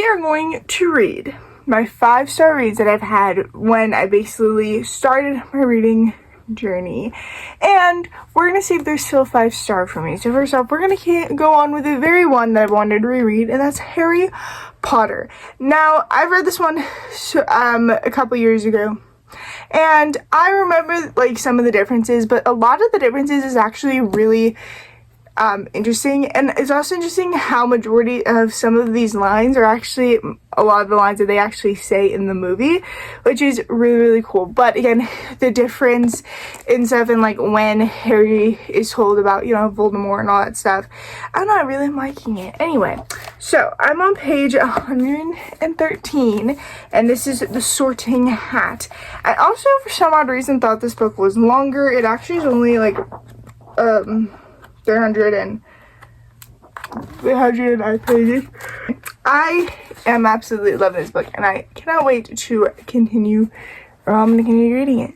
are going to read my 5-star reads that I've had when I basically started my reading journey, and we're gonna see if they're still 5-star for me. So first off, we're gonna go on with the very one that I wanted to reread, and that's Harry Potter. Now, I read this one a couple years ago, and I remember like some of the differences, but a lot of the differences is actually really interesting. And it's also interesting how majority of some of these lines are actually a lot of the lines that they actually say in the movie, which is really, really cool. But again, the difference in stuff and like when Harry is told about, you know, Voldemort and all that stuff, I'm not really liking it. Anyway, so I'm on page 113, and this is The Sorting Hat. I also, for some odd reason, thought this book was longer. It actually is only like 309 pages. I am absolutely loving this book, and I cannot wait to continue reading it.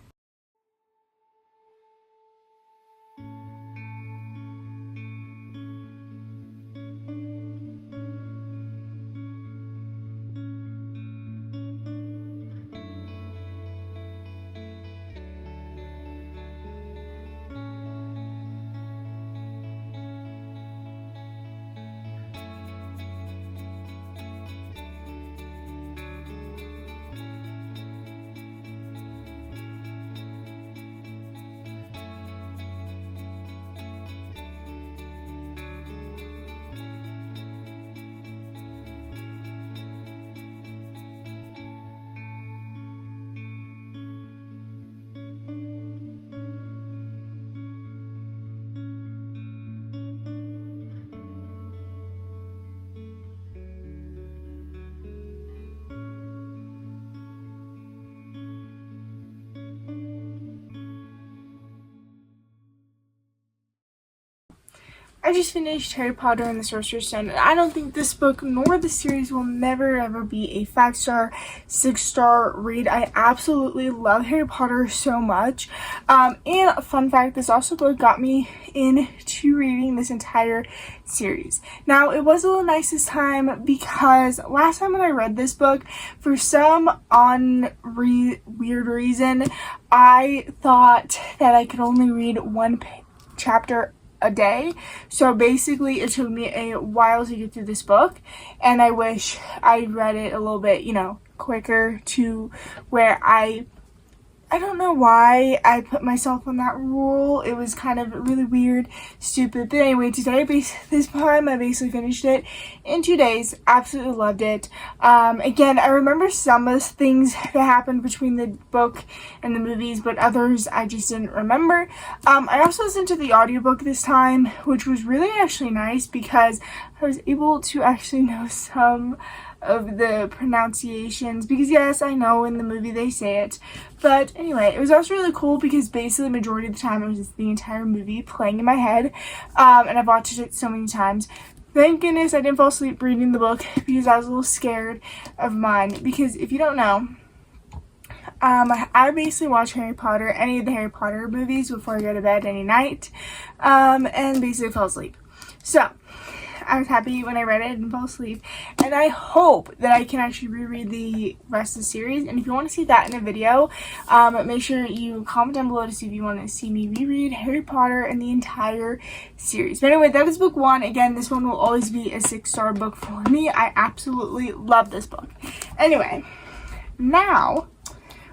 I just finished Harry Potter and the Sorcerer's Stone, and I don't think this book nor the series will never ever be a 5-star, 6-star read. I absolutely love Harry Potter so much. And a fun fact, this also book got me into reading this entire series. Now, it was a little nice this time because last time when I read this book, for some weird reason, I thought that I could only read one chapter a day. So basically it took me a while to get through this book, and I wish I read it a little bit, you know, quicker, to where I don't know why I put myself on that rule. It was kind of really weird, stupid. But anyway, today, this time, I basically finished it in 2 days. Absolutely loved it. Again, I remember some of the things that happened between the book and the movies, but others I just didn't remember. I also listened to the audiobook this time, which was really actually nice because I was able to actually know some of the pronunciations, because yes, I know in the movie they say it, but anyway, it was also really cool because basically the majority of the time it was just the entire movie playing in my head, and I've watched it so many times. Thank goodness I didn't fall asleep reading the book because I was a little scared of mine, because if you don't know, I basically watch any of the Harry Potter movies before I go to bed any night, and basically fell asleep. So I was happy when I read it and fell asleep, and I hope that I can actually reread the rest of the series. And if you want to see that in a video, make sure you comment down below to see if you want to see me reread Harry Potter and the entire series. But anyway, that is book 1. Again, this one will always be a 6-star book for me. I absolutely love this book. Anyway, now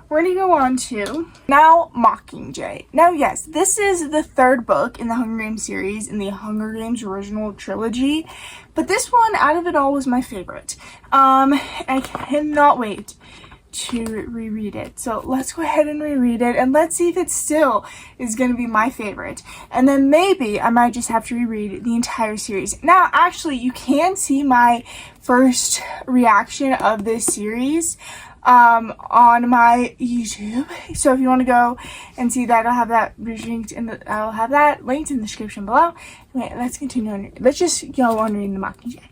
we're going to go on to Mockingjay. Now, yes, this is the 3rd book in the Hunger Games series, in the Hunger Games original trilogy, but this one, out of it all, was my favorite. I cannot wait to reread it. So let's go ahead and reread it, and let's see if it still is going to be my favorite. And then maybe I might just have to reread the entire series. Now, actually, you can see my first reaction of this series on my YouTube. So if you want to go and see that, I'll have that linked in the description below. Anyway, let's continue on. Let's just go on reading the Mockingjay.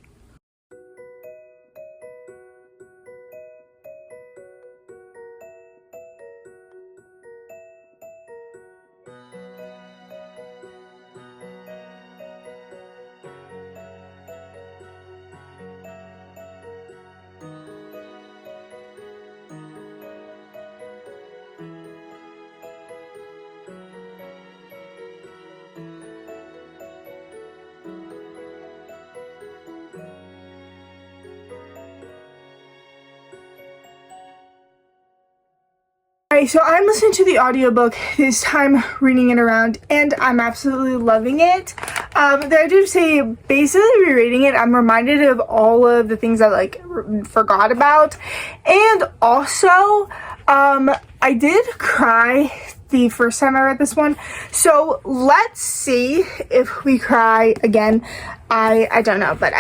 Okay, so I'm listening to the audiobook this time, reading it around, and I'm absolutely loving it. I do say, basically rereading it, I'm reminded of all of the things I like forgot about, and also, I did cry the first time I read this one, so let's see if we cry again. I don't know, but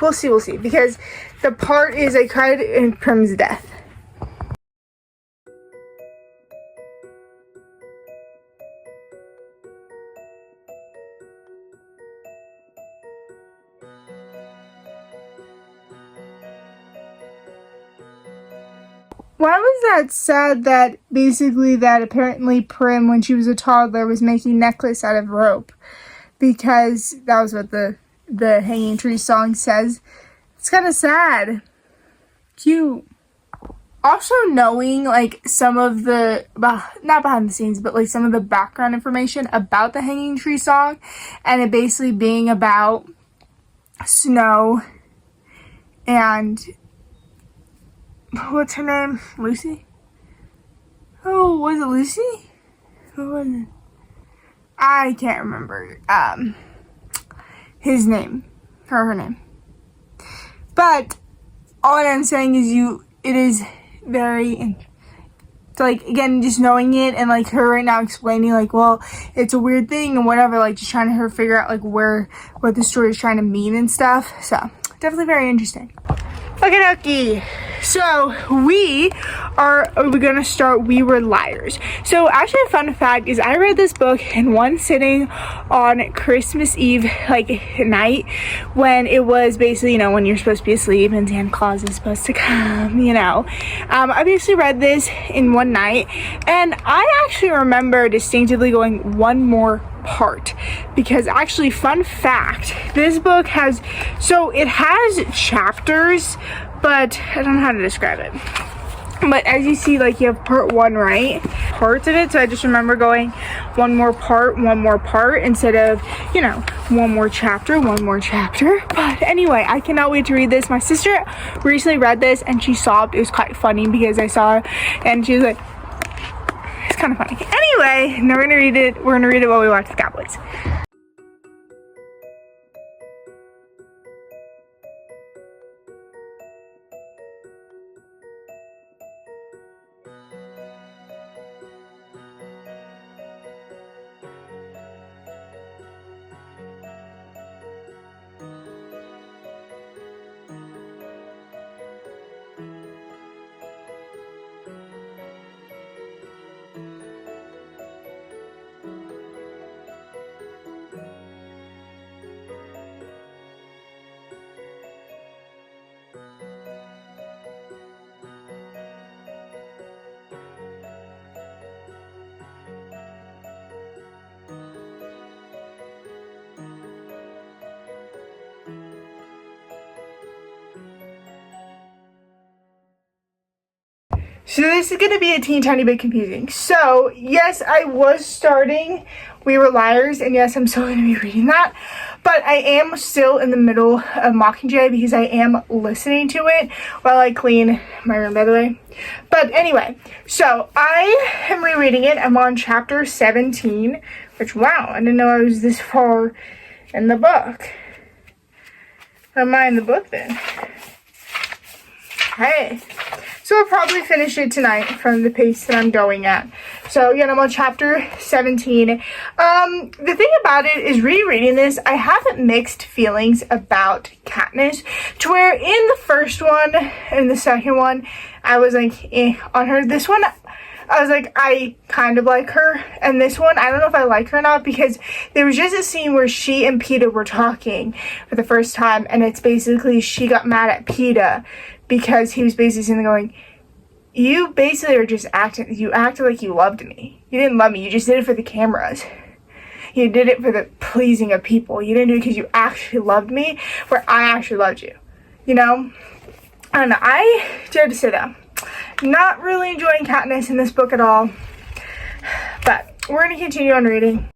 we'll see, because the part is I cried in Prim's death. Why was that sad that basically that apparently Prim, when she was a toddler, was making necklace out of rope? Because that was what the Hanging Tree song says. It's kind of sad. Cute. Also knowing like some of the, not behind the scenes, but like some of the background information about the Hanging Tree song, and it basically being about Snow and what's her name? Lucy? Oh, was it Lucy? Who was it? I can't remember his name or her name. But all I'm saying is it is very, like, again, just knowing it and like her right now explaining like, well, it's a weird thing and whatever, like just trying to figure out like what the story is trying to mean and stuff. So definitely very interesting. Okay, so we're gonna start We Were Liars. So actually a fun fact is I read this book in one sitting on Christmas Eve, like night, when it was basically, when you're supposed to be asleep and Santa Claus is supposed to come, I basically read this in one night, and I actually remember distinctively going one more part, because actually, fun fact, this book has chapters, but I don't know how to describe it. But as you see, like, you have part one, right? Parts of it. So I just remember going one more part, instead of, one more chapter. But anyway, I cannot wait to read this. My sister recently read this and she sobbed. It was quite funny because I saw her and she was like, it's kind of funny. Anyway, now we're gonna read it. We're gonna read it while we watch the Cowboys. So this is going to be a teeny tiny bit confusing. So, yes, I was starting We Were Liars, and yes, I'm still going to be reading that. But I am still in the middle of Mockingjay because I am listening to it while I clean my room, by the way. But anyway, so I am rereading it. I'm on chapter 17, which, wow, I didn't know I was this far in the book. Am I in the book then? Hey. So I'll probably finish it tonight from the pace that I'm going at. So again, I'm on chapter 17. The thing about it is rereading this, I have mixed feelings about Katniss, to where in the first one and the second one, I was like, on her. This one, I was like, I kind of like her. And this one, I don't know if I like her or not, because there was just a scene where she and Peeta were talking for the first time, and it's basically she got mad at Peeta because he was basically sitting there going, you basically are just you acted like you loved me. You didn't love me, you just did it for the cameras. You did it for the pleasing of people. You didn't do it because you actually loved me, where I actually loved you. I don't know, I dare to say that. Not really enjoying Katniss in this book at all. But we're going to continue on reading.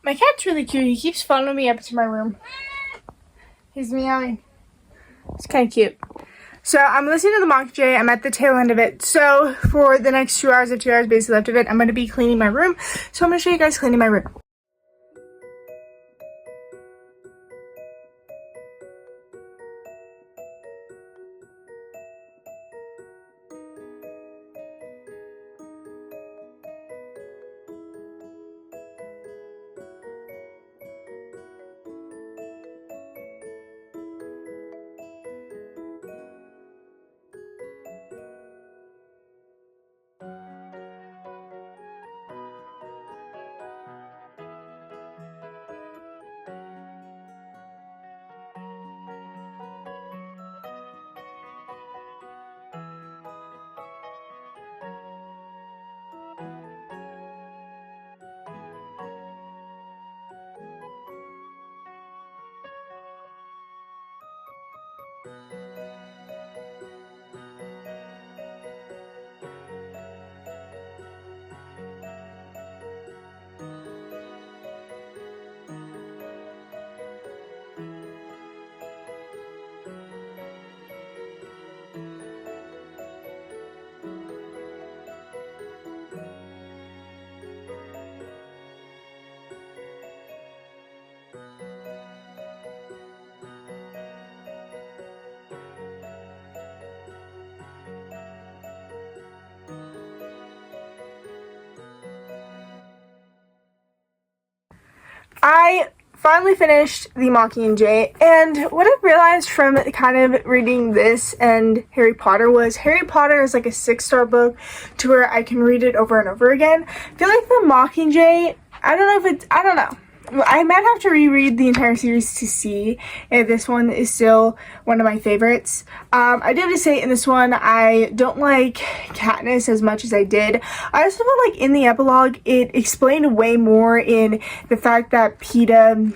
My cat's really cute. He keeps following me up to my room. He's meowing. It's kind of cute. So I'm listening to the Mockingjay. I'm at the tail end of it. So for the next 2 hours, 2 hours basically left of it, I'm going to be cleaning my room. So I'm going to show you guys cleaning my room. I finally finished the Mockingjay, and what I realized from kind of reading this and Harry Potter was Harry Potter is like a 6-star book to where I can read it over and over again. I feel like the Mockingjay, I don't know. I might have to reread the entire series to see if this one is still one of my favorites. I do have to say in this one, I don't like Katniss as much as I did. I also feel like in the epilogue, it explained way more in the fact that Peeta,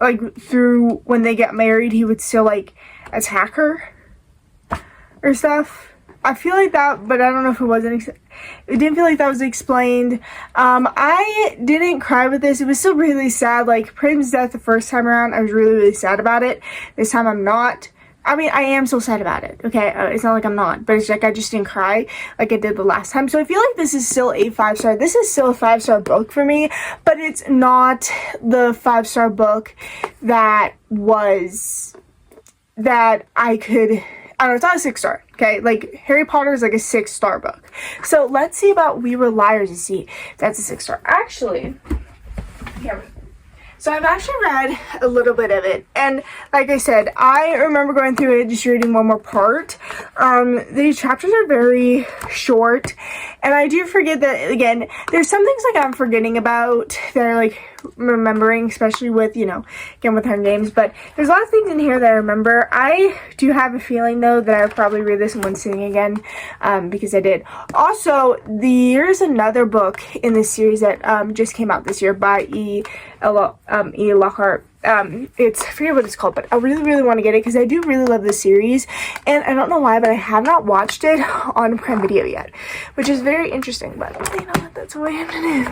like, through when they get married, he would still, like, attack her or stuff. I feel like that, but I don't know if it wasn't, it didn't feel like that was explained. I didn't cry with this. It was still really sad. Like, Prim's death the first time around, I was really, really sad about it. This time I'm not. I mean, I am so sad about it, okay? It's not like I'm not, but it's like I just didn't cry like I did the last time. So I feel like this is still a 5-star. This is still a 5-star book for me, but it's not the 5-star book that I could... I don't know, it's not a 6-star, okay? Like, Harry Potter is like a 6-star book. So let's see about We Were Liars and see if that's a 6-star. Actually, here we go. So I've actually read a little bit of it, and like I said, I remember going through it, just reading one more part. These chapters are very short, and I do forget that, again, there's some things like I'm forgetting about that are like remembering, especially with, you know, again with her names, but there's a lot of things in here that I remember. I do have a feeling though that I'll probably read this in one sitting again, because I did. Also, there's another book in this series that just came out this year by Lockhart. It's, I forget what it's called, but I really, really want to get it because I do really love this series, and I don't know why, but I have not watched it on Prime Video yet, which is very interesting, but you know what, that's what I have to do.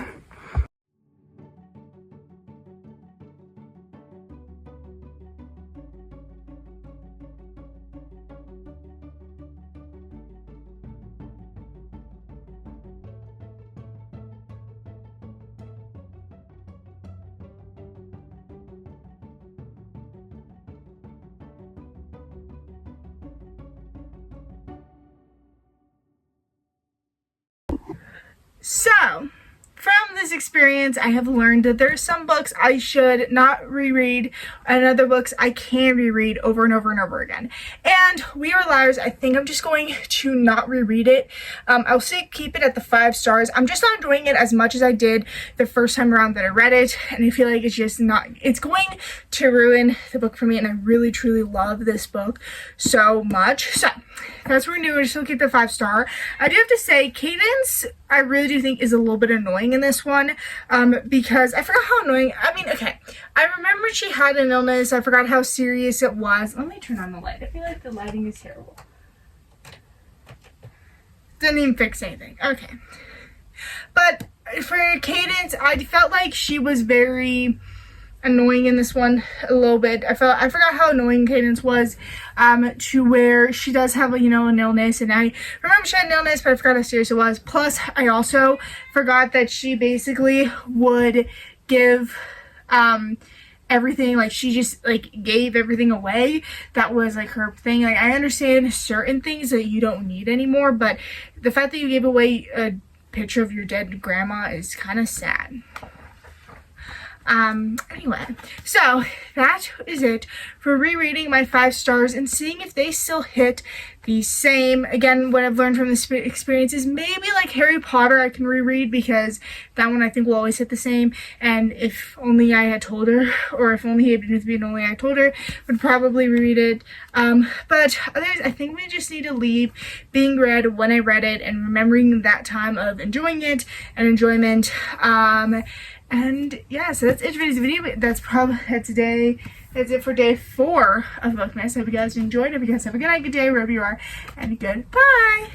So, from this experience, I have learned that there are some books I should not reread, and other books I can reread over and over and over again. And We Were Liars, I think I'm just going to not reread it. I'll still keep it at the 5 stars. I'm just not enjoying it as much as I did the first time around that I read it, and I feel like it's just not, it's going to ruin the book for me, and I really, truly love this book so much. So, that's what we're doing. We're just gonna keep the 5-star. I do have to say, Cadence, I really do think is a little bit annoying in this one, because I forgot how annoying, I mean, okay, I remember she had an illness. I forgot how serious it was. Let me turn on the light. I feel like the lighting is terrible. Didn't even fix anything. Okay. But for Cadence, I felt like she was very, annoying in this one a little bit. I forgot how annoying Cadence was, to where she does have a, you know, an illness, and I remember she had an illness, but I forgot how serious it was. Plus, I also forgot that she basically would give, everything, like she just like gave everything away. That was like her thing. Like, I understand certain things that you don't need anymore, but the fact that you gave away a picture of your dead grandma is kind of sad. Anyway, so that is it for rereading my 5 stars and seeing if they still hit the same. Again, what I've learned from this experience is maybe like Harry Potter I can reread, because that one I think will always hit the same, and if only I had told her, or if only he had been with me and only I told her, would probably reread it. But others, I think we just need to leave being read when I read it and remembering that time of enjoying it and enjoyment. And yeah, so that's it for today's video. That's it for day 4 of Bookmas. I hope you guys enjoyed. I hope you guys have a good night, good day, wherever you are, and goodbye.